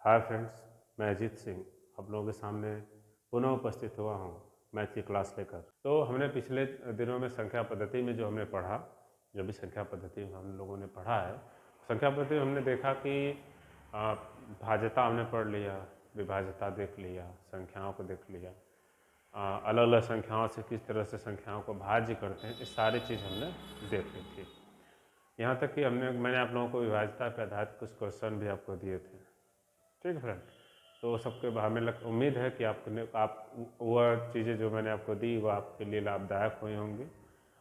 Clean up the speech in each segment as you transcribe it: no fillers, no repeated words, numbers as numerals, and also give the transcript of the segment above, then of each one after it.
Hi friends, मैं अजीत सिंह आप लोगों के सामने पुनः उपस्थित हुआ हूँ मैथ की क्लास लेकर। तो हमने पिछले दिनों में संख्या पद्धति में जो हमने पढ़ा, जो भी संख्या पद्धति में हम लोगों ने पढ़ा है, संख्या पद्धति में हमने देखा कि भाज्यता हमने पढ़ लिया, विभाज्यता देख लिया, संख्याओं को देख लिया, अलग अलग संख्याओं से किस तरह से संख्याओं को भाज्य करते हैं, ये सारी चीज़ हमने देख ली थी। यहाँ तक कि मैंने आप लोगों को विभाज्यता पर आधारित कुछ क्वेश्चन भी आपको दिए थे। ठीक है फ्रेंड, तो सबके हमें उम्मीद है कि आप वह चीज़ें जो मैंने आपको दी वो आपके लिए लाभदायक हुई होंगी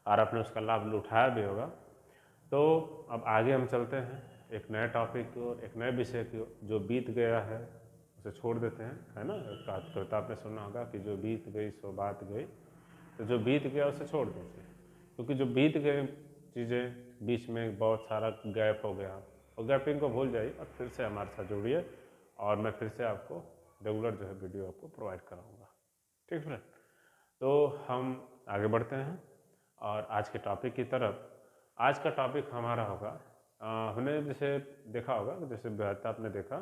और आपने उसका लाभ उठाया भी होगा। तो अब आगे हम चलते हैं एक नए टॉपिक की ओर, एक नए विषय की ओर। जो बीत गया है उसे छोड़ देते हैं, है ना। कविता आपने सुना होगा कि जो बीत गई सो बात गई। तो जो बीत गया उसे छोड़ दीजिए, क्योंकि जो बीत गए चीज़ें बीच में बहुत सारा गैप हो गया, और गैपिंग को भूल जाइए और फिर से हमारे साथ जुड़िए और मैं फिर से आपको रेगुलर जो है वीडियो आपको प्रोवाइड कराऊंगा। ठीक फ्रेंड, तो हम आगे बढ़ते हैं और आज के टॉपिक की तरफ। आज का टॉपिक हमारा होगा, हमने जैसे देखा होगा, जैसे विभाज्यता आपने देखा।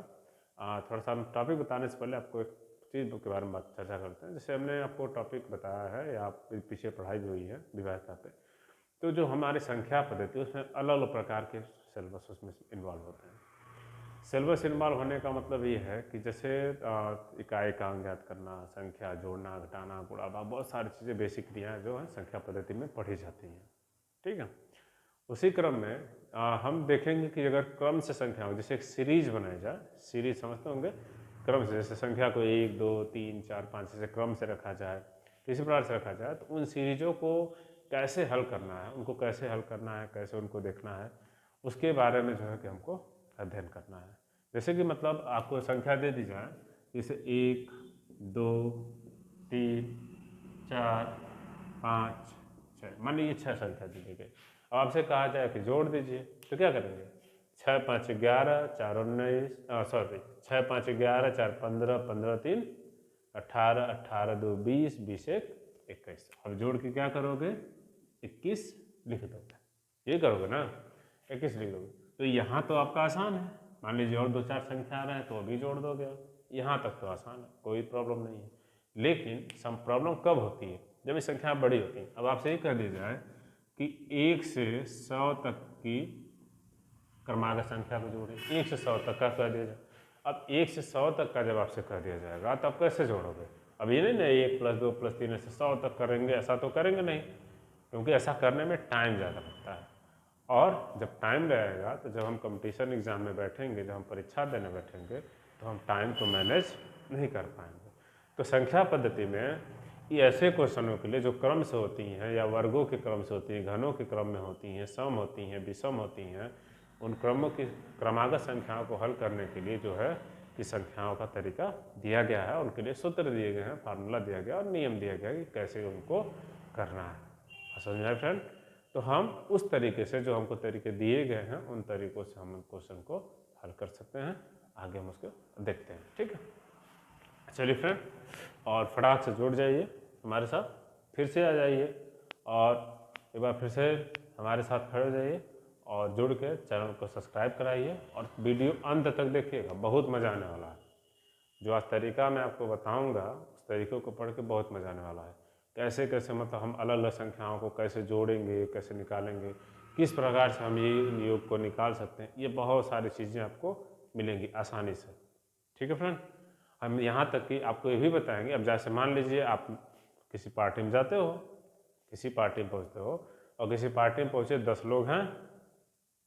थोड़ा सा हम टॉपिक बताने से पहले आपको एक चीज़ के बारे में चर्चा करते हैं। जैसे हमने आपको टॉपिक बताया है या पीछे पढ़ाई भी हुई है विभाज्यता पे, तो जो हमारी संख्या पद्धति उसमें अलग अलग प्रकार के सिलेबस उसमें इन्वॉल्व होते हैं। सिलेबस इन्वॉल्व होने का मतलब ये है कि जैसे इकाई का अंक ज्ञात करना, संख्या जोड़ना, घटाना, गुणा, भाग, बहुत सारी चीज़ें बेसिक क्रियाएँ जो हैं संख्या पद्धति में पढ़ी जाती हैं। ठीक है, उसी क्रम में हम देखेंगे कि अगर क्रम से संख्या हो, जैसे एक सीरीज बनाई जाए, सीरीज समझते होंगे, क्रम से, जैसे संख्या को 1 2 3 4 5 ऐसे क्रम से रखा जाए, किसी प्रकार से रखा जाए, तो उन सीरीजों को कैसे हल करना है, उनको कैसे हल करना है, कैसे उनको देखना है, उसके बारे में जो है कि हमको अध्ययन करना है। जैसे कि मतलब आपको संख्या दे दी जाए, जैसे 1 2 3 4 5 6, मान लीजिए 6 संख्या दी गई। अब आपसे कहा जाए कि जोड़ दीजिए, तो क्या करेंगे? 6 5 11 4 19, सॉरी 6 5 11 4 15 15 3 18 18 2 20 20 1 21। अब जोड़ के क्या करोगे? 21 लिख दोगे, ये करोगे ना, 21 लिख दोगे। तो यहाँ तो आपका आसान है, मान लीजिए और 2 4 संख्या आ रहे हैं तो अभी जोड़ दोगे, यहाँ तक तो आसान है, कोई प्रॉब्लम नहीं है। लेकिन सम प्रॉब्लम कब होती है? जब ये संख्या बड़ी होती है। अब आपसे ये कह दिया जाए कि 1 से 100 तक की क्रमागत संख्या को जोड़ें, 1 से 100 तक का कह दिया जाए। अब 1 से 100 तक का जब आपसे कह दिया जाएगा तो आप कैसे जोड़ोगे? अब ये नहीं ना 1 + 2 + 3 ऐसे 100 तक करेंगे, ऐसा तो करेंगे नहीं, क्योंकि ऐसा करने में टाइम ज़्यादा लगता है। और जब टाइम लगेगा तो जब हम कंपटीशन एग्ज़ाम में बैठेंगे, जब हम परीक्षा देने बैठेंगे, तो हम टाइम को मैनेज नहीं कर पाएंगे। तो संख्या पद्धति में ये ऐसे क्वेश्चनों के लिए जो क्रम से होती हैं या वर्गों के क्रम से होती हैं, घनों के क्रम में होती हैं, सम होती हैं, विषम होती हैं, उन क्रमों की क्रमागत संख्याओं को हल करने के लिए जो है कि संख्याओं का तरीका दिया गया है, उनके लिए सूत्र दिए गए हैं, फार्मूला दिया गया और नियम दिया गया कि कैसे उनको करना है। समझ में आया फ्रेंड? तो हम उस तरीके से, जो हमको तरीके दिए गए हैं, उन तरीकों से हम क्वेश्चन को हल कर सकते हैं। आगे हम उसको देखते हैं। ठीक है, चलिए फ्रेंड, और फटाक से जुड़ जाइए हमारे साथ, फिर से आ जाइए और एक बार फिर से हमारे साथ खड़े हो जाइए और जुड़ के चैनल को सब्सक्राइब कराइए और वीडियो अंत तक देखिएगा, बहुत मज़ा आने वाला है। जो आज तरीका मैं आपको बताऊंगा, उस तरीक़ों को पढ़ के बहुत मज़ा आने वाला है। कैसे कैसे मतलब हम अलग अलग संख्याओं को कैसे जोड़ेंगे, कैसे निकालेंगे, किस प्रकार से हम ये योग को निकाल सकते हैं, ये बहुत सारी चीज़ें आपको मिलेंगी आसानी से। ठीक है फ्रेंड, हम यहाँ तक कि आपको ये भी बताएंगे। अब जैसे मान लीजिए आप किसी पार्टी में जाते हो, किसी पार्टी में पहुँचते हो और किसी पार्टी में पहुँचे 10 लोग हैं।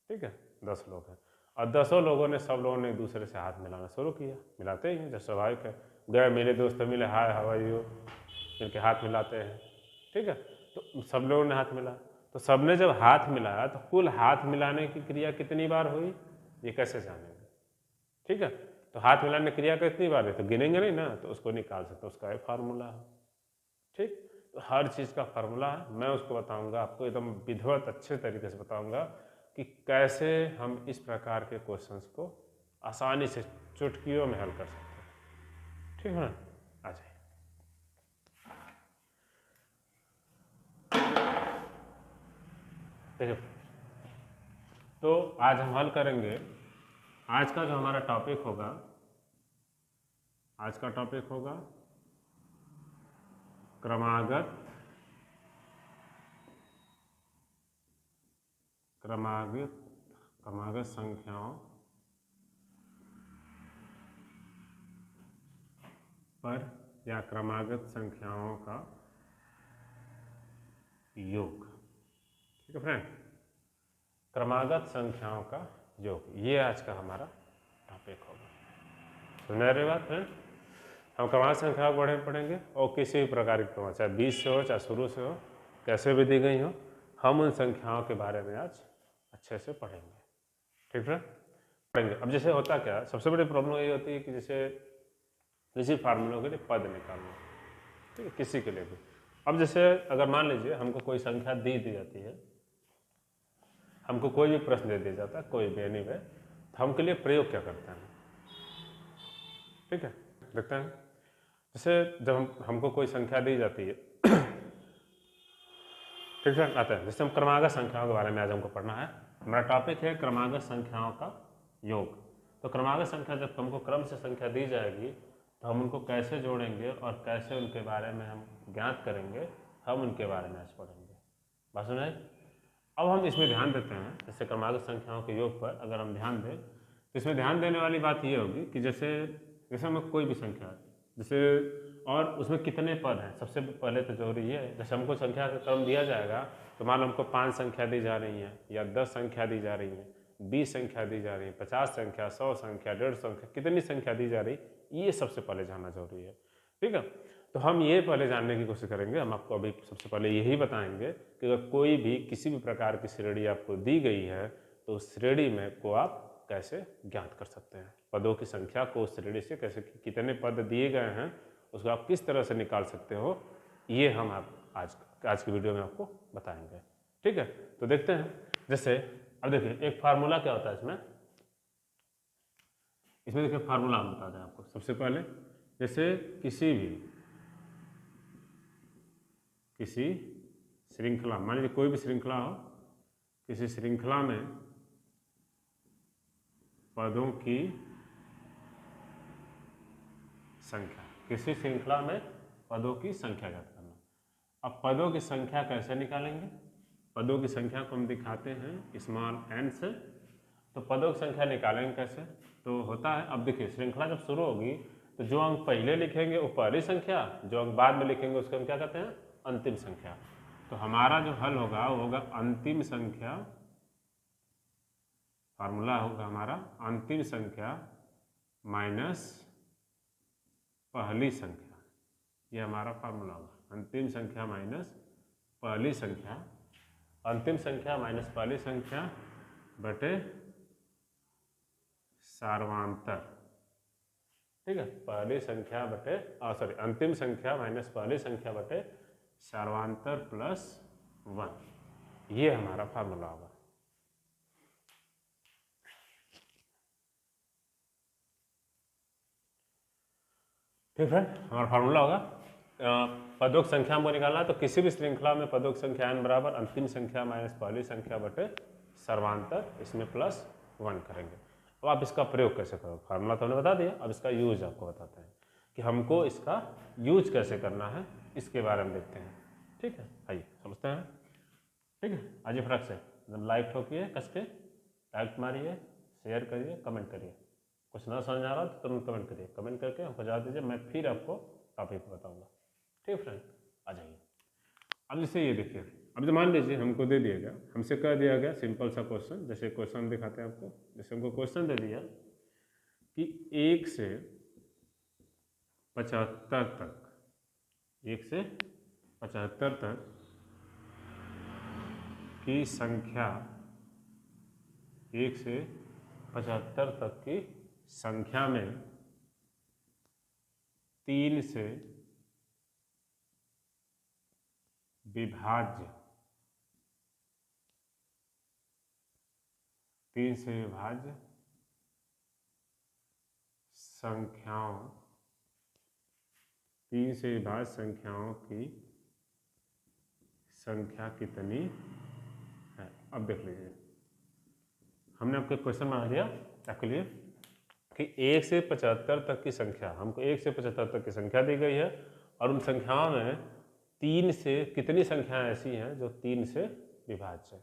ठीक है, 10 लोग हैं और 10 लोगों ने, सब लोगों ने एक दूसरे से हाथ मिलाना शुरू किया। मिलाते ही हैं, जब स्वाभाविक है, गए मेरे दोस्त मिले, हाय हाउ आर यू, इनके हाथ मिलाते हैं। ठीक है, तो सब लोगों ने हाथ मिला, तो सबने जब हाथ मिलाया तो कुल हाथ मिलाने की क्रिया कितनी बार हुई, ये कैसे जानेंगे? ठीक है, तो हाथ मिलाने की क्रिया कितनी बार है तो गिनेंगे नहीं ना, तो उसको निकाल सकते, उसका एक फार्मूला है। ठीक, तो हर चीज़ का फार्मूला है, मैं उसको बताऊंगा आपको, एकदम विधिवत अच्छे तरीके से बताऊंगा कि कैसे हम इस प्रकार के क्वेश्चंस को आसानी से चुटकियों में हल कर सकते हैं। ठीक है ना, आ जाइए। देखिए, तो आज हम हल करेंगे, आज का जो हमारा टॉपिक होगा आज का टॉपिक होगा क्रमागत संख्याओं पर या क्रमागत संख्याओं का योग। ठीक है फ्रेंड, क्रमागत संख्याओं का योग, ये आज का हमारा टॉपिक होगा। सुन रहे बात फ्रेंड, हम क्रमागत संख्याओं के बारे में पढ़ेंगे और किसी भी प्रकार की क्रम, चाहे 20 से हो चाहे शुरू से हो, कैसे भी दी गई हो, हम उन संख्याओं के बारे में आज अच्छे से पढ़ेंगे। ठीक है, पढ़ेंगे। अब जैसे होता क्या, सबसे बड़ी प्रॉब्लम ये होती है कि जैसे किसी फार्मूलों के लिए पद निकालना, ठीक है, किसी के लिए भी। अब जैसे अगर मान लीजिए हमको कोई संख्या दी जाती है, हमको कोई भी प्रश्न दे दिया जाता है, कोई भी एनीवे, तो हम के लिए प्रयोग क्या करते हैं, ठीक है, देखते हैं। जैसे जब हमको कोई संख्या दी जाती है, ठीक है, आता है। जैसे हम क्रमागत संख्याओं के बारे में आज हमको पढ़ना है। हमारा टॉपिक है क्रमागत संख्याओं का योग। तो क्रमागत संख्या जब हमको क्रम से संख्या दी जाएगी तो हम उनको कैसे जोड़ेंगे और कैसे उनके बारे में हम ज्ञात करेंगे, हम उनके बारे में आज पढ़ेंगे। बात सुनाए। अब हम इसमें ध्यान देते हैं, जैसे क्रमागत संख्याओं के योग पर अगर हम ध्यान दें तो इसमें ध्यान देने वाली बात ये होगी कि जैसे हमें कोई भी संख्या, जैसे और उसमें कितने पद हैं, सबसे पहले तो जरूरी ये है। जैसे हमको संख्या का क्रम दिया जाएगा तो मान लो हमको 5 संख्या दी जा रही है या 10 संख्या दी जा रही है, 20 संख्या दी जा रही है, 50 संख्या, 100 संख्या, 150 संख्या, कितनी संख्या दी जा रही, ये सबसे पहले जानना जरूरी है। ठीक है, तो हम ये पहले जानने की कोशिश करेंगे। हम आपको अभी सबसे पहले यही बताएंगे कि अगर कोई भी किसी भी प्रकार की श्रेणी आपको दी गई है तो उस श्रेणी में को आप कैसे ज्ञात कर सकते हैं, पदों की संख्या को उस श्रेणी से कैसे, कितने पद दिए गए हैं उसको आप किस तरह से निकाल सकते हो, ये हम आप आज की वीडियो में आपको बताएंगे। ठीक है, तो देखते हैं। जैसे अब देखिए एक फार्मूला क्या होता है इसमें देखिए फार्मूला हम बता दें आपको। सबसे पहले जैसे किसी श्रृंखला, मान लीजिए कोई भी श्रृंखला हो, किसी श्रृंखला में पदों की संख्या, किसी श्रृंखला में पदों की संख्या ज्ञात करना। अब पदों की संख्या कैसे निकालेंगे, पदों की संख्या को हम दिखाते हैं स्मॉल n से। तो पदों की संख्या निकालेंगे कैसे, तो होता है, अब देखिए श्रृंखला जब शुरू होगी तो जो अंक पहले लिखेंगे वो पहली संख्या, जो अंक बाद में लिखेंगे उसको हम क्या कहते हैं, अंतिम संख्या। तो हमारा जो हल होगा वो होगा अंतिम संख्या, फार्मूला होगा हमारा अंतिम संख्या माइनस पहली संख्या, ये हमारा फार्मूला होगा। अंतिम संख्या माइनस पहली संख्या, अंतिम संख्या माइनस पहली संख्या बटे सार्वंतर। ठीक है, पहली संख्या बटे अंतिम संख्या माइनस पहली संख्या बटे सार्वंतर प्लस 1, ये हमारा फार्मूला होगा। ठीक है, हमारा फार्मूला होगा पदों की संख्या हमको निकालना है। तो किसी भी श्रृंखला में पदों की संख्या n बराबर अंतिम संख्या माइनस पहली संख्या बटे सर्वांतर, इसमें प्लस 1 करेंगे। अब आप इसका प्रयोग कैसे करोगे, फार्मूला तो हमने बता दिया, अब इसका यूज आपको बताते हैं कि हमको इसका यूज कैसे करना है, इसके बारे में देखते हैं। ठीक है, आइए समझते हैं। ठीक है, आइए फटाक से एकदम लाइक ठोकिए, कस के लाइक मारिए, शेयर करिए, कमेंट करिए। कुछ ना समझ आ रहा तो तुरंत कमेंट करिए, कमेंट करके हमको जवाब दीजिए, मैं फिर आपको टॉपिक बताऊंगा। ठीक है फ्रेंड, आ जाइए। अब जैसे ये देखिए, अब जो मान लीजिए हमको दे दिया गया, हमसे कह दिया गया सिंपल सा क्वेश्चन, जैसे क्वेश्चन दिखाते हैं आपको। जैसे हमको क्वेश्चन दे दिया कि 1 से 75 तक, 1 से 75 तक की संख्या, 1 से 75 तक की संख्या में 3 से विभाज्य, 3 से विभाज्य संख्याओं, 3 से विभाज्य संख्याओं की संख्या कितनी है। अब देख लीजिए, हमने आपको क्वेश्चन बना दिया आपके लिए कि 1 से 75 तक की संख्या, हमको 1 से 75 तक की संख्या दी गई है और उन संख्याओं में 3 से कितनी संख्याएं ऐसी हैं जो 3 से विभाज्य है।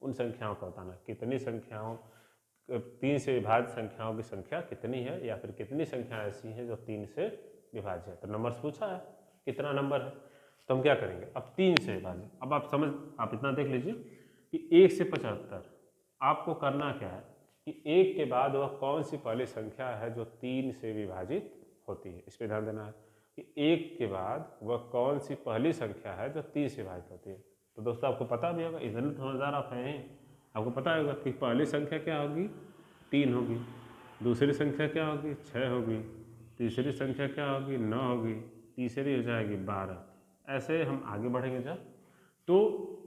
उन संख्याओं का बताना, कितनी संख्याओं 3 से विभाज्य संख्याओं की संख्या कितनी है, या फिर कितनी संख्या ऐसी हैं जो 3 से विभाज्य है। तो नंबर्स पूछा है, कितना नंबर है, तो हम क्या करेंगे, अब 3 से विभाज्य। अब आप इतना देख लीजिए कि 1 से 75 आपको करना क्या है कि 1 के बाद वह कौन सी पहली संख्या है जो 3 से विभाजित होती है, इस पर ध्यान देना है कि 1 के बाद वह कौन सी पहली संख्या है जो 3 से विभाजित होती है। तो दोस्तों आपको पता भी होगा, इधर समझदार आप हैं, आपको पता होगा कि पहली संख्या क्या होगी, 3 होगी, दूसरी संख्या क्या होगी, 6 होगी, तीसरी संख्या क्या होगी, 9 होगी, तीसरी हो जाएगी 12। ऐसे हम आगे बढ़ेंगे जब, तो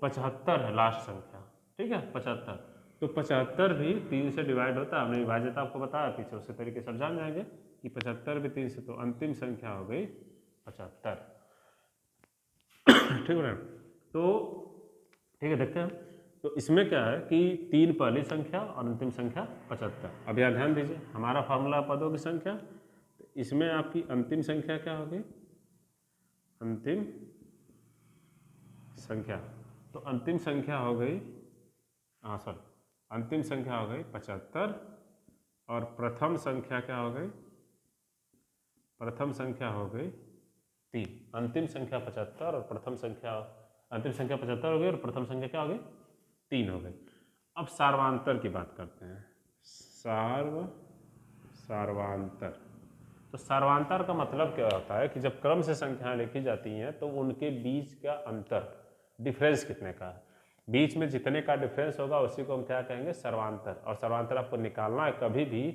75 है लास्ट संख्या, ठीक है 75। तो 75 भी 3 से डिवाइड होता है, हमने विभाज्यता आपको बताया पीछे, उसी तरीके से जान जाएंगे कि 75 भी 3 से, तो अंतिम संख्या हो गई 75। ठीक है, तो ठीक है देखते हैं। तो इसमें क्या है कि 3 पहली संख्या और अंतिम संख्या 75। अब यहाँ ध्यान दीजिए, हमारा फार्मूला पदों की संख्या, तो इसमें आपकी अंतिम संख्या क्या होगी, अंतिम संख्या, तो अंतिम संख्या हो गई, अंतिम संख्या हो गई 75 और प्रथम संख्या क्या हो गई, प्रथम संख्या हो गई 3। अंतिम संख्या 75 और प्रथम संख्या, अंतिम संख्या 75 हो गई और प्रथम संख्या क्या हो गई, 3 हो गई। अब सार्वांतर की बात करते हैं, सार्वांतर। तो सार्वांतर का मतलब क्या होता है कि जब क्रम से संख्याएं लिखी जाती हैं तो उनके बीच का अंतर, डिफरेंस कितने का है, बीच में जितने का डिफरेंस होगा उसी को हम क्या कहेंगे, सर्वांतर। और सर्वांतर आपको निकालना है कभी भी,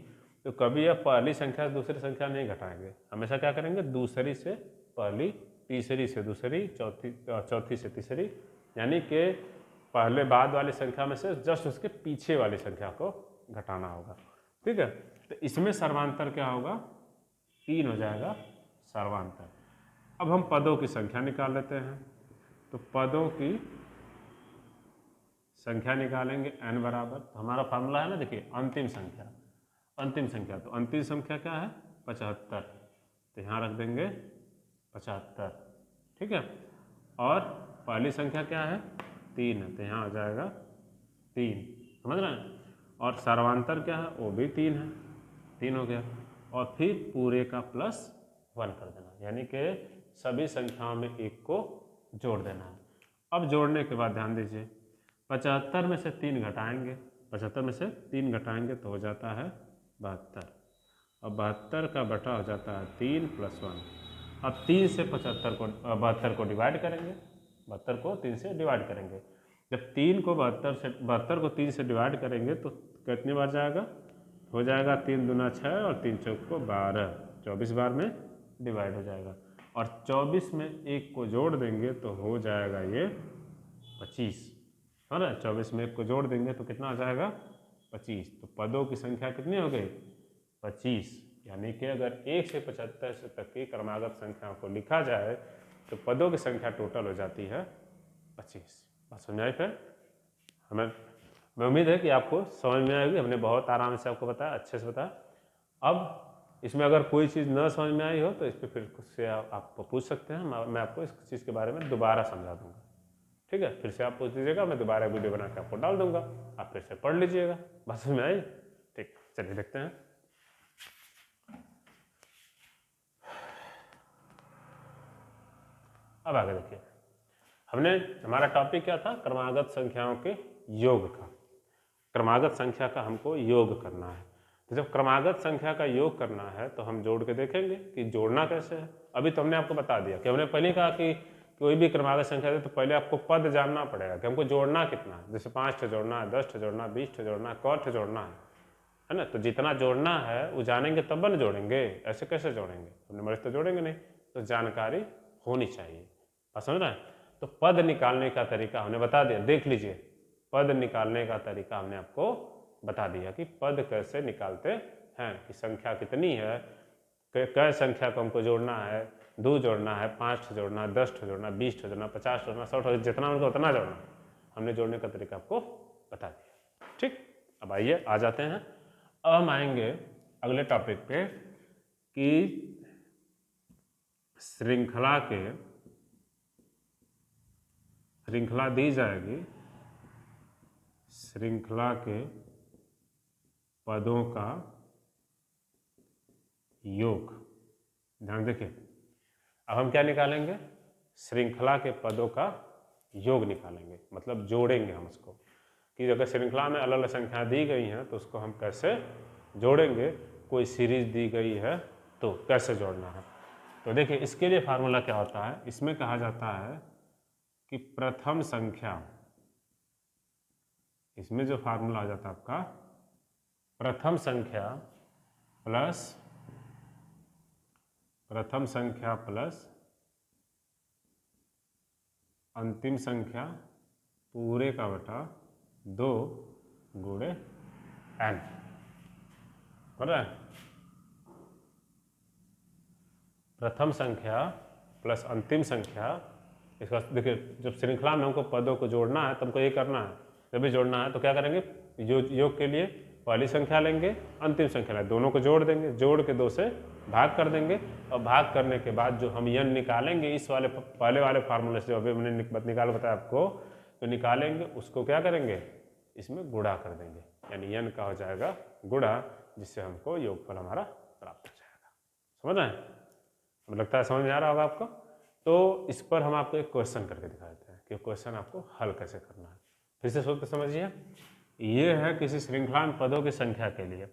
तो कभी आप पहली संख्या से दूसरी संख्या नहीं घटाएंगे, हमेशा क्या करेंगे, दूसरी से पहली, तीसरी से दूसरी, चौथी से तीसरी, यानी कि पहले बाद वाली संख्या में से जस्ट उसके पीछे वाली संख्या को घटाना होगा। ठीक है, तो इसमें सर्वांतर क्या होगा, 3 हो जाएगा सर्वांतर। अब हम पदों की संख्या निकाल लेते हैं, तो पदों की संख्या निकालेंगे n बराबर, तो हमारा फार्मूला है ना, देखिए अंतिम संख्या, अंतिम संख्या, तो अंतिम संख्या क्या है 75, तो यहाँ रख देंगे 75। ठीक है, और पहली संख्या क्या है 3 है, तो यहाँ आ जाएगा 3, समझ रहे हैं। और सर्वांतर क्या है, वो भी 3 है, 3 हो गया, और फिर पूरे का प्लस 1 कर देना, यानी कि सभी संख्याओं में 1 को जोड़ देना है। अब जोड़ने के बाद ध्यान दीजिए, 75 में से 3 घटाएंगे, 75 में से 3 घटाएंगे तो हो जाता है 72, और 72 का बटा हो जाता है 3 + 1। अब 3 से 72 को डिवाइड करेंगे, 72 को 3 से डिवाइड करेंगे। जब 3 को 72 को 3 से डिवाइड करेंगे तो कितनी बार जाएगा, हो जाएगा 3 दूना 6 और 3 चौक को 12, 24 बार में डिवाइड हो जाएगा। और 24 में 1 को जोड़ देंगे तो हो जाएगा ये 25, है ना। 24 में 1 को जोड़ देंगे तो कितना आ जाएगा 25। तो पदों की संख्या कितनी हो गई 25, यानी कि अगर 1 से 75 तक की क्रमागत संख्याओं को लिखा जाए तो पदों की संख्या टोटल हो जाती है 25। बात समझ आई। फिर मैं उम्मीद है कि आपको समझ में आएगी, हमने बहुत आराम से आपको बताया, अच्छे से बताया। अब इसमें अगर कोई चीज़ न समझ में आई हो तो इस पर फिर से आप पूछ सकते हैं, मैं आपको इस चीज़ के बारे में दोबारा समझा दूंगा। ठीक है, फिर से आप पूछ लीजिएगा, मैं दोबारा वीडियो बना के आपको डाल दूंगा, आप फिर से पढ़ लीजिएगा। बात समझ में आई। ठीक, चलिए देखते हैं। अब आगे देखिए, हमारा टॉपिक क्या था, क्रमागत संख्याओं के योग का। क्रमागत संख्या का हमको योग करना है। तो जब क्रमागत संख्या का योग करना है तो हम जोड़ के देखेंगे कि जोड़ना कैसे है। अभी तो हमने आपको बता दिया कि हमने पहले कहा कि कोई भी क्रमागत संख्या है तो पहले आपको पद जानना पड़ेगा कि हमको जोड़ना कितना है। जैसे 5 ठो जोड़ना है, 10 ठो जोड़ना है, 20 ठो जोड़ना है, 100 ठो जोड़ना है ना। तो जितना जोड़ना है वो जानेंगे तब न जोड़ेंगे, ऐसे कैसे जोड़ेंगे, हमने मर्ज तो जोड़ेंगे नहीं। तो जानकारी होनी चाहिए, आप समझ रहे हैं। तो पद निकालने का तरीका हमने बता दिया, देख लीजिए। पद निकालने का तरीका हमने आपको बता दिया कि पद कैसे निकालते हैं, कि संख्या कितनी है, कै संख्या को हमको जोड़ना है, 2 जोड़ना है, 5 जोड़ना है, 10 जोड़ना, 20 जोड़ना, 50 जोड़ना, 100, जितना उनको उतना जोड़ना। हमने जोड़ने का तरीका आपको बता दिया। ठीक, अब आइए आ जाते हैं। अब हम आएंगे अगले टॉपिक पे कि श्रृंखला दी जाएगी, श्रृंखला के पदों का योग। ध्यान देखिए, अब हम क्या निकालेंगे, श्रृंखला के पदों का योग निकालेंगे, मतलब जोड़ेंगे हम उसको, कि अगर श्रृंखला में अलग अलग संख्या दी गई हैं तो उसको हम कैसे जोड़ेंगे, कोई सीरीज दी गई है तो कैसे जोड़ना है। तो देखिए, इसके लिए फार्मूला क्या होता है, इसमें कहा जाता है कि प्रथम संख्या, इसमें जो फार्मूला आ जाता है आपका, प्रथम संख्या प्लस अंतिम संख्या पूरे का बटा 2 गुणे n, हो रहा है। प्रथम संख्या प्लस अंतिम संख्या, इसका देखिए, जब श्रृंखला में हमको पदों को जोड़ना है तो हमको ये करना है, जब भी जोड़ना है तो क्या करेंगे, योग के लिए पहली संख्या लेंगे, अंतिम संख्या लेंगे, दोनों को जोड़ देंगे, जोड़ के 2 से भाग कर देंगे, और भाग करने के बाद जो हम n निकालेंगे इस वाले पहले वाले फार्मूले से, जो अभी मैंने निकाल बताया आपको, तो निकालेंगे उसको क्या करेंगे, इसमें गुणा कर देंगे, यानी n का हो जाएगा गुणा, जिससे हमको योगफल हमारा प्राप्त हो जाएगा। समझ रहे हैं, हमें लगता है समझ में आ रहा होगा आपको। तो इस पर हम आपको एक क्वेश्चन करके दिखा देते हैं कि क्वेश्चन आपको हल कैसे करना है। फिर से सोच के समझिए, ये है किसी श्रृंखला में पदों की संख्या के लिए,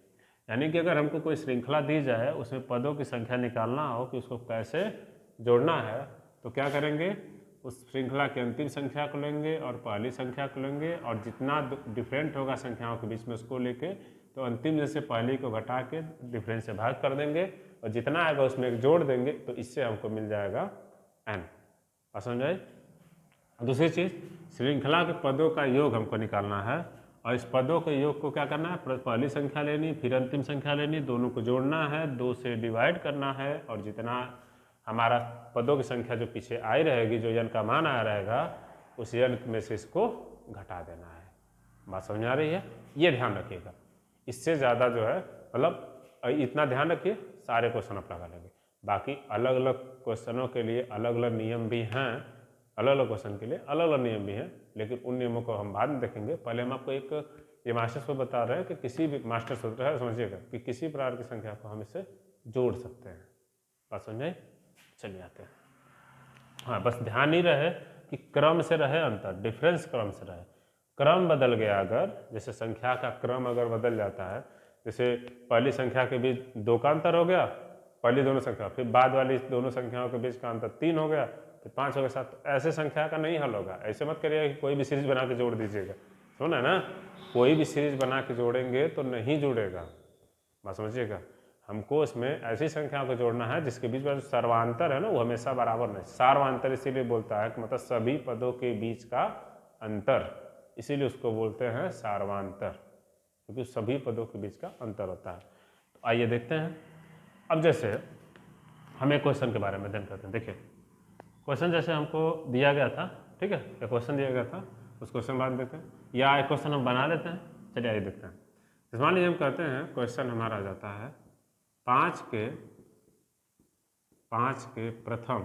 यानी कि अगर हमको कोई श्रृंखला दी जाए, उसमें पदों की संख्या निकालना हो कि उसको कैसे जोड़ना है, तो क्या करेंगे, उस श्रृंखला की अंतिम संख्या को लेंगे और पहली संख्या को लेंगे, और जितना डिफरेंट होगा संख्याओं के बीच में उसको लेके, तो अंतिम में से पहली को घटा के डिफरेंस से भाग कर देंगे, और जितना आएगा उसमें एक जोड़ देंगे, तो इससे हमको मिल जाएगा n। और समझाए। दूसरी चीज़, श्रृंखला के पदों का योग हमको निकालना है, और इस पदों के योग को क्या करना है, पहली संख्या लेनी, फिर अंतिम संख्या लेनी, दोनों को जोड़ना है, 2 से डिवाइड करना है, और जितना हमारा पदों की संख्या जो पीछे आई रहेगी, जो n का मान आया रहेगा, उस n में से इसको घटा देना है। बात समझ आ रही है, ये ध्यान रखिएगा। इससे ज़्यादा जो है, मतलब इतना ध्यान रखिए, सारे क्वेश्चन आप लगा लेंगे। बाकी अलग अलग क्वेश्चनों के लिए अलग अलग नियम भी हैं, अलग अलग क्वेश्चन के लिए अलग अलग नियम भी हैं, लेकिन उन नियमों को हम बाद में देखेंगे। पहले हम आपको एक ये मास्टर सूत्र बता रहे हैं कि किसी भी मास्टर सूत्र है, समझिएगा, कि किसी प्रकार की संख्या को हम इससे जोड़ सकते हैं। बात समझे, चलिए आते हैं। हाँ, बस ध्यान ही रहे कि क्रम से रहे अंतर, डिफरेंस क्रम से रहे। क्रम बदल गया अगर, जैसे संख्या का क्रम अगर बदल जाता है, जैसे पहली संख्या के बीच 2 का अंतर हो गया, पहली दोनों संख्या, फिर बाद वाली दोनों संख्याओं के बीच का अंतर 3 हो गया, फिर 5 हो गया, 7, ऐसे संख्या का नहीं हल होगा। ऐसे मत करिएगा कि कोई भी सीरीज बना के जोड़ दीजिएगा, सुना ना, कोई भी सीरीज बना के जोड़ेंगे तो नहीं जुड़ेगा। बात समझिएगा, हमको इसमें ऐसी संख्याओं को जोड़ना है जिसके बीच में सर्वांतर है ना, वो हमेशा बराबर नहीं। सार्वांतर इसीलिए बोलता है कि मतलब सभी पदों के बीच का अंतर, इसीलिए उसको बोलते हैं सार्वांतर, क्योंकि सभी पदों के बीच का अंतर होता है। तो आइए देखते हैं। अब जैसे हम एक क्वेश्चन के बारे में अध्ययन करते हैं। देखिए, क्वेश्चन जैसे हमको दिया गया था, ठीक है, एक क्वेश्चन दिया गया था, उस क्वेश्चन बाद देखते हैं, या एक क्वेश्चन हम बना लेते हैं। चलिए आइए देखते हैं। मान लीजिए हम कहते हैं क्वेश्चन हमारा आ जाता है 5 के प्रथम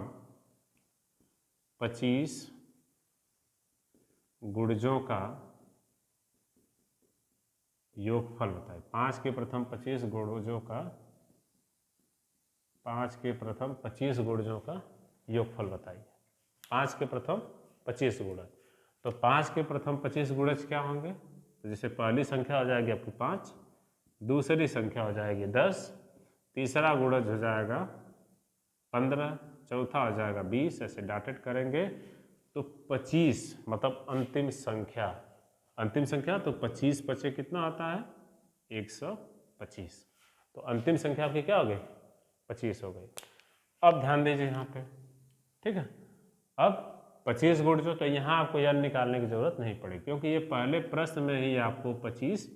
25 गुणजों का योगफल बताइए। 5 के प्रथम 25 गुणजों का, 5 के प्रथम 25 गुणजों का योगफल बताइए। 5 के प्रथम 25 गुणज, तो 5 के प्रथम 25 गुणज क्या होंगे, तो जैसे पहली संख्या हो जाएगी आपकी 5, दूसरी संख्या हो जाएगी 10, तीसरा गुणज हो जाएगा 15, चौथा हो जाएगा 20, ऐसे डॉटेड करेंगे। तो 25 मतलब अंतिम संख्या, तो 25 पचे कितना आता है, 125। तो अंतिम संख्या आपकी क्या हो गई, 25 हो गई। अब ध्यान दीजिए यहाँ पे, ठीक है, अब 25 गुण जो, तो यहाँ आपको n निकालने की जरूरत नहीं पड़ी, क्योंकि ये पहले प्रश्न में ही आपको 25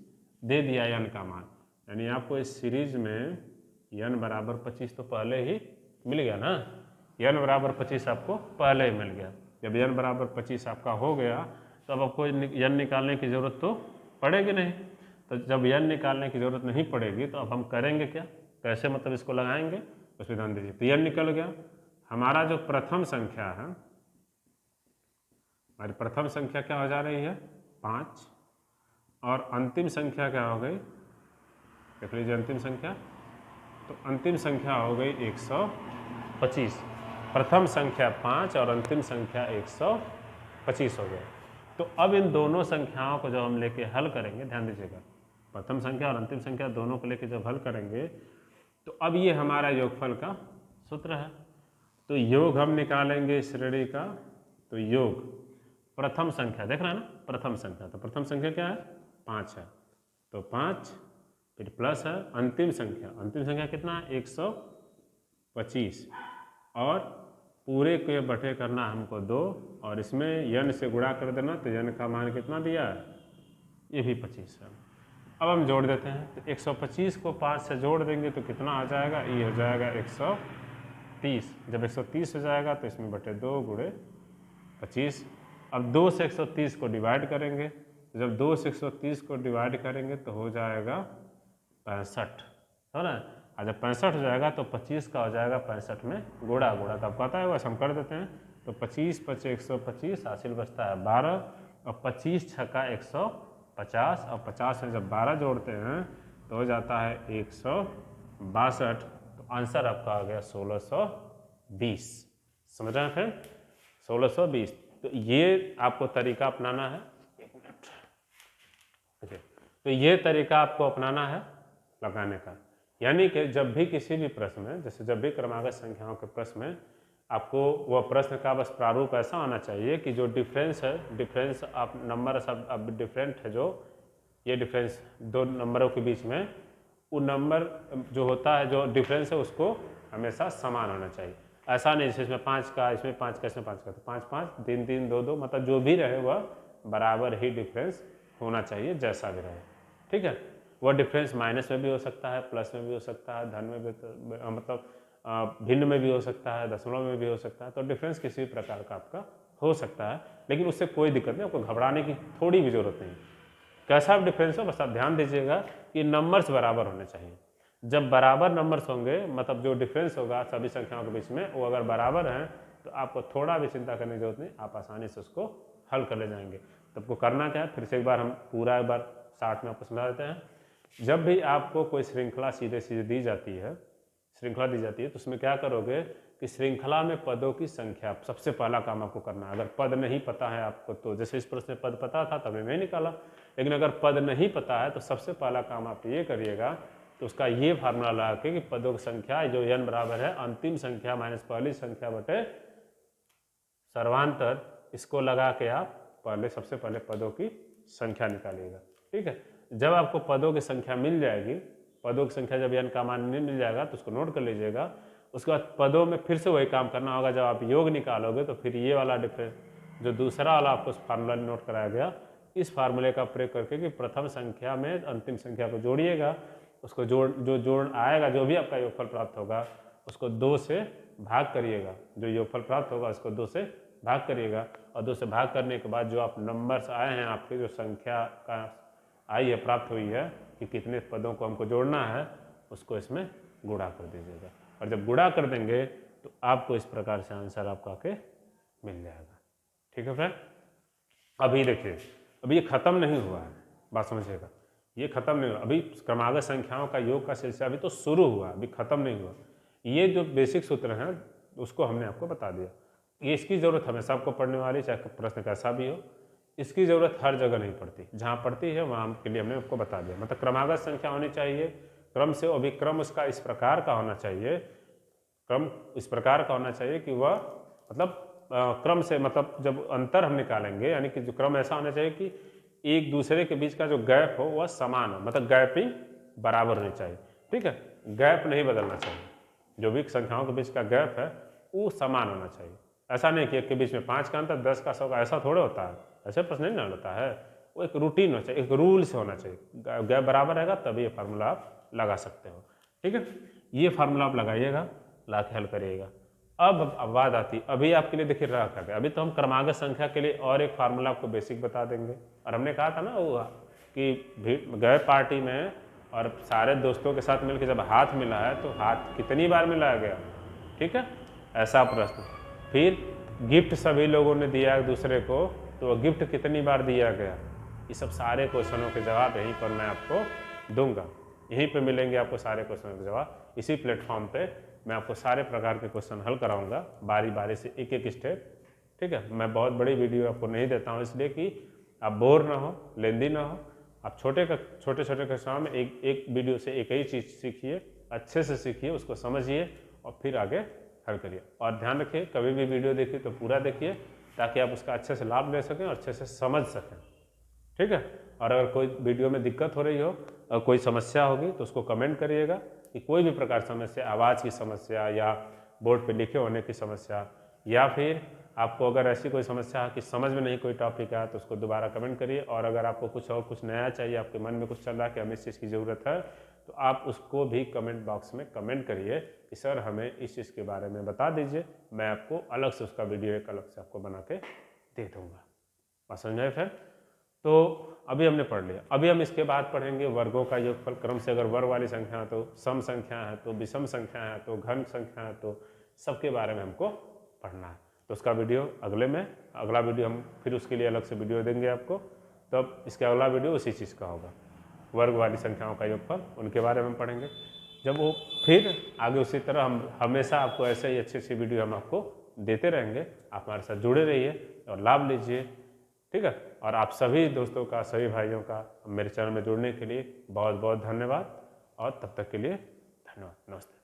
दे दिया n का मान, यानी आपको इस सीरीज में n बराबर 25 तो पहले ही मिल गया ना, n बराबर 25 आपको पहले ही मिल गया। जब n बराबर 25 आपका हो गया, तो अब आपको n निकालने की जरूरत तो पड़ेगी नहीं। तो जब n निकालने की जरूरत नहीं पड़ेगी तो अब हम करेंगे क्या, कैसे मतलब इसको लगाएंगे, उस पर ध्यान दीजिए। तो n निकल गया, हमारा जो प्रथम संख्या है, हमारी प्रथम संख्या क्या हो जा रही है 5, और अंतिम संख्या क्या हो गई, देख लीजिए अंतिम संख्या, तो अंतिम संख्या हो गई 125। प्रथम संख्या 5 और अंतिम संख्या 125 हो गया। तो अब इन दोनों संख्याओं को जब हम लेके हल करेंगे, ध्यान दीजिएगा, प्रथम संख्या और अंतिम संख्या दोनों को लेके जब हल करेंगे तो अब ये हमारा योगफल का सूत्र है। तो योग हम निकालेंगे श्रेणी का, तो योग प्रथम संख्या, देख रहे हैं ना, प्रथम संख्या, तो प्रथम संख्या क्या है 5 है, तो 5 फिर प्लस है अंतिम संख्या कितना है 125, और पूरे के बटे करना हमको 2, और इसमें n से गुणा कर देना, तो n का मान कितना दिया है, ये भी 25 है। अब हम जोड़ देते हैं, तो 125 को 5 से जोड़ देंगे तो कितना आ जाएगा, ये हो जाएगा 130। जब 130 हो जाएगा तो इसमें बटे 2 गुणे 25। अब 2 से 130 को डिवाइड करेंगे, तो जब 2 से 130 को डिवाइड करेंगे तो हो जाएगा 65, है ना। और जब 65 हो जाएगा तो 25 का हो जाएगा 65 में गुणा, तो आपको पता है वैसे हम कर देते हैं। तो 25 पचे 125, हासिल बचता है 12, और 25 छक्का 150, और 50 में जब 12 जोड़ते हैं तो हो जाता है 162। तो आंसर आपका आ गया 1620। समझ रहे हैं फिर, 1620। तो ये आपको तरीका अपनाना है, एक मिनट, तो ये तरीका आपको अपनाना है लगाने का। यानी कि जब भी किसी भी प्रश्न में, जैसे जब भी क्रमागत संख्याओं के प्रश्न में, आपको वह प्रश्न का बस प्रारूप ऐसा होना चाहिए कि जो डिफरेंस है, डिफरेंस आप नंबर सब अब डिफरेंट है, जो ये डिफरेंस दो नंबरों के बीच में, वो नंबर जो होता है, जो डिफरेंस है, उसको हमेशा समान होना चाहिए। ऐसा नहीं जैसे इसमें 5 का, इसमें 5 का, इसमें 5 का, तो 5 5 3 3 2 2, मतलब जो भी रहे वह बराबर ही डिफरेंस होना चाहिए, जैसा भी रहे, ठीक है। वह डिफरेंस माइनस में भी हो सकता है, प्लस में भी हो सकता है, धन में भी, मतलब भिन्न में भी हो सकता है, दशमलव में भी हो सकता है। तो डिफरेंस किसी भी प्रकार का आपका हो सकता है, लेकिन उससे कोई दिक्कत नहीं, आपको घबराने की थोड़ी भी जरूरत नहीं। कैसा भी डिफरेंस हो, बस आप ध्यान दीजिएगा कि नंबर्स बराबर होने चाहिए। जब बराबर नंबर्स होंगे, मतलब जो डिफरेंस होगा सभी संख्याओं के बीच में, वो अगर बराबर हैं तो आपको थोड़ा भी चिंता करने की जरूरत नहीं, आप आसानी से उसको हल कर ले जाएंगे। तो आपको करना क्या है, फिर से एक बार हम पूरा एक बार शार्ट में आपको समझा देते हैं। जब भी आपको कोई श्रृंखला सीधे सीधे दी जाती है, तो उसमें क्या करोगे कि श्रृंखला में पदों की संख्या, सबसे पहला काम आपको करना है। अगर पद नहीं पता है आपको, तो जैसे इस प्रश्न में पद पता था तब मैं निकाला, लेकिन अगर पद नहीं पता है तो सबसे पहला काम आप ये करिएगा, तो उसका ये फार्मूला लगा के कि पदों की संख्या जो n बराबर है अंतिम संख्या माइनस पहली संख्या बटे सर्वांतर, इसको लगा के आप सबसे पहले पदों की संख्या निकालिएगा, ठीक है। जब आपको पदों की संख्या मिल जाएगी, पदों की संख्या जब n का मान नहीं मिल जाएगा तो उसको नोट कर लीजिएगा। उसके बाद पदों में फिर से वही काम करना होगा। जब आप योग निकालोगे तो फिर ये वाला डिफरेंस, जो दूसरा वाला आपको फार्मूला नोट कराया गया, इस फार्मूले का प्रयोग करके कि प्रथम संख्या में अंतिम संख्या को जोड़िएगा, उसको जोड़ आएगा, जो भी आपका योगफल प्राप्त होगा उसको 2 से भाग करिएगा, जो योगफल प्राप्त होगा उसको 2 से भाग करिएगा, और 2 से भाग करने के बाद जो आप नंबर्स आए हैं, आपके जो संख्या का आई है, प्राप्त हुई है कि कितने पदों को हमको जोड़ना है, उसको इसमें गुणा कर दीजिएगा। और जब गुणा कर देंगे तो आपको इस प्रकार से आंसर आपका के मिल जाएगा, ठीक है फ्रेंड। अभी देखिए, अभी ये खत्म नहीं हुआ है, बात समझिएगा, ये खत्म नहीं हुआ। अभी क्रमागत संख्याओं का योग का सिलसिला अभी तो शुरू हुआ, अभी खत्म नहीं हुआ। ये जो बेसिक सूत्र हैं उसको हमने आपको बता दिया। ये इसकी ज़रूरत हमेशा आपको पढ़ने वाली, चाहे प्रश्न कैसा भी हो, इसकी ज़रूरत हर जगह नहीं पड़ती, जहाँ पड़ती है वहाँ के लिए हमने आपको बता दिया। मतलब क्रमागत संख्या होनी चाहिए, क्रम से, अभी क्रम उसका इस प्रकार का होना चाहिए, क्रम इस प्रकार का होना चाहिए कि वह मतलब क्रम से, मतलब जब अंतर हम निकालेंगे, यानी कि जो क्रम ऐसा होना चाहिए कि एक दूसरे के बीच का जो गैप हो वह समान हो, मतलब गैपिंग बराबर होनी चाहिए, ठीक है। गैप नहीं बदलना चाहिए, जो भी संख्याओं के बीच का गैप है वो समान होना चाहिए। ऐसा नहीं कि एक के बीच में 5 का अंतर 10 का 100 का, ऐसा थोड़े होता है, ऐसे प्रश्न नहीं ना होता है। वो एक रूटीन होना चाहिए, एक रूल से होना चाहिए, गैप बराबर रहेगा तभी ये फार्मूला आप लगा सकते हो, ठीक है। ये फार्मूला आप लगाइएगा, ला के हल करिएगा। अब बात आती, अभी आपके लिए देखिए रह कर, अभी तो हम क्रमागत संख्या के लिए और एक फार्मूला आपको बेसिक बता देंगे, और हमने कहा था ना वो कि गए पार्टी में और सारे दोस्तों के साथ मिलकर जब हाथ मिला है तो हाथ कितनी बार मिलाया गया, ठीक है, ऐसा प्रश्न। फिर गिफ्ट सभी लोगों ने दिया एक दूसरे को, तो वो गिफ्ट कितनी बार दिया गया। ये सब सारे क्वेश्चनों के जवाब यहीं पर मैं आपको दूंगा, यहीं पे मिलेंगे आपको सारे क्वेश्चनों के जवाब। इसी प्लेटफॉर्म पे मैं आपको सारे प्रकार के क्वेश्चन हल कराऊंगा, बारी बारी से एक एक स्टेप, ठीक है। मैं बहुत बड़ी वीडियो आपको नहीं देता हूँ इसलिए कि आप बोर ना हो, लेंदी ना हो। आप छोटे छोटे कक्षाओं में एक वीडियो से एक ही चीज़ सीखिए, अच्छे से सीखिए, उसको समझिए और फिर आगे हल करिए। और ध्यान रखिए, कभी भी वीडियो देखिए तो पूरा देखिए ताकि आप उसका अच्छे से लाभ ले सकें और अच्छे से समझ सकें, ठीक है। और अगर कोई वीडियो में दिक्कत हो रही हो और कोई समस्या होगी तो उसको कमेंट करिएगा कि कोई भी प्रकार समस्या, आवाज़ की समस्या या बोर्ड पे लिखे होने की समस्या, या फिर आपको अगर ऐसी कोई समस्या है कि समझ में नहीं कोई टॉपिक है तो उसको दोबारा कमेंट करिए। और अगर आपको कुछ नया चाहिए, आपके मन में कुछ चल रहा है कि हमें इस चीज़ की ज़रूरत है, तो आप उसको भी कमेंट बॉक्स में कमेंट करिए कि सर हमें इस चीज़ के बारे में बता दीजिए, मैं आपको अलग से उसका वीडियो एक अलग से आपको बना के दे दूँगा। बात समझ में फिर? तो अभी हमने पढ़ लिया। अभी हम इसके बाद पढ़ेंगे वर्गों का योगफल। क्रम से अगर वर्ग वाली संख्या है तो, सम संख्या है तो, विषम संख्या है तो, घन संख्या है तो, सबके बारे में हमको पढ़ना है। तो उसका वीडियो अगला वीडियो हम फिर उसके लिए अलग से वीडियो देंगे आपको। तब इसका अगला वीडियो उसी चीज़ का होगा, वर्ग वाली संख्याओं का योगफल, उनके बारे में हम पढ़ेंगे। जब वो फिर आगे उसी तरह हम हमेशा आपको ऐसे ही अच्छी वीडियो हम आपको देते रहेंगे। आप हमारे साथ जुड़े रहिए और लाभ लीजिए, ठीक है। और आप सभी दोस्तों का, सभी भाइयों का मेरे चैनल में जुड़ने के लिए बहुत बहुत धन्यवाद, और तब तक के लिए धन्यवाद, नमस्ते।